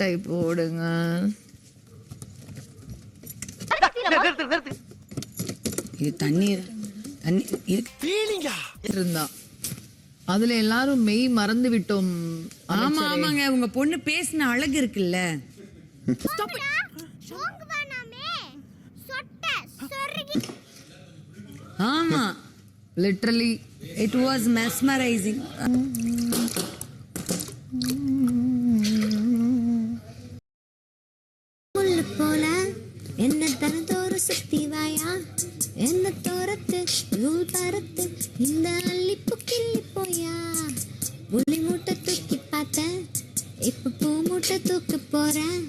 Type போடுங்க. இது தண்ணீர் இருந்தா அதுல எல்லாரும் மெய் மறந்து விட்டோம். ஆமா ஆமாங்க, உங்க பொண்ணு பேசின அழகு இருக்குல்ல. ஆமா, லிட்டரலி it was mesmerizing. போல என்ன தனதோறு சுத்தி வாயா, என்ன தோரத்து நூல் பரத்து இந்த அள்ளிப்பு கிள்ளி போயா. புள்ளி மூட்டை தூக்கி பார்த்தேன், இப்ப பூ மூட்டை தூக்க போறேன்.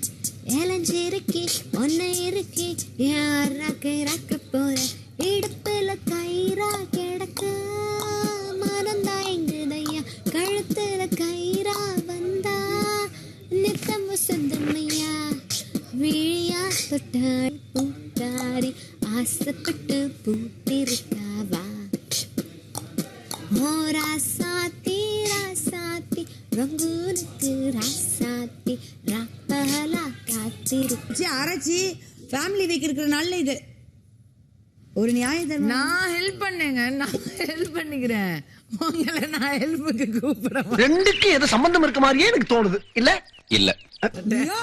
ஏலஞ்சிருக்கி ஒன்ன இருக்கி யார் ராக்க போற. இடுப்புல கயிறா கிடக்க மனந்தா எங்குதையா, கழுத்துல கயிறா வந்தா நித்தம் சுந்தமையா. விழியா தொட்டாடி பூத்தாடி ஆசைப்பட்டு பூத்திருக்காவா. ஓ ராசாத்தி ராசாத்தி ரங்கூனுக்கு ராசாத்தி ராப்பகலா காத்திருக்கு. அரைச்சி ஃபேமிலி வீக் இருக்கிற நாள்ல இது ஒரு நியாய தர்மம். நான் ஹெல்ப் பண்ணேங்க, நான் ஹெல்ப் பண்ணிக்கிறேன். உங்களை நான் ஹெல்ப்புக்கு கூப்பிடுறேன். ரெண்டுக்கு ஏதோ சம்பந்தம் இருக்க மாதிரியே எனக்கு தோணுது. இல்ல இல்ல யோ,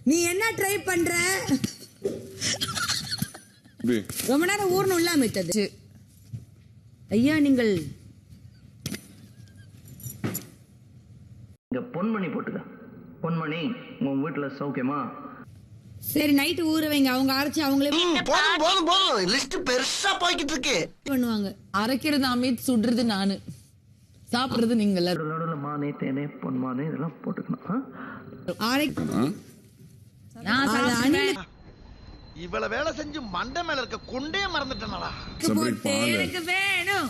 நீ என்ன ட்ரை பண்ற? ரொம்ப நேரம் ஊர்னு இல்லாம விட்டது. ஐயா நீங்கள் இங்க பொன்மணி போட்டுக்க. பொன்மணி, உங்க வீட்டுல சௌக்கியமா? சரி நைட்டு ஊற வைங்க, அவங்க அரைச்சு அவங்களே போதும் போதும் போதும், லிஸ்ட் பெருசா போய்கிட்டு இருக்கு. பண்ணுவாங்க. அரைக்கிறது அமித், சுடுறது நானு, சாப்பிடுறது நீங்கள. நடுவுல மானே தேனே பொன்மானே இதெல்லாம் போட்டுக்கணும். நான் சாப்பிடுவேன். இவ்வளவு வேலை செஞ்சு மண்டை மேல இருக்க கொண்டே மறந்துட்டேனடா. எனக்கு வேணும்.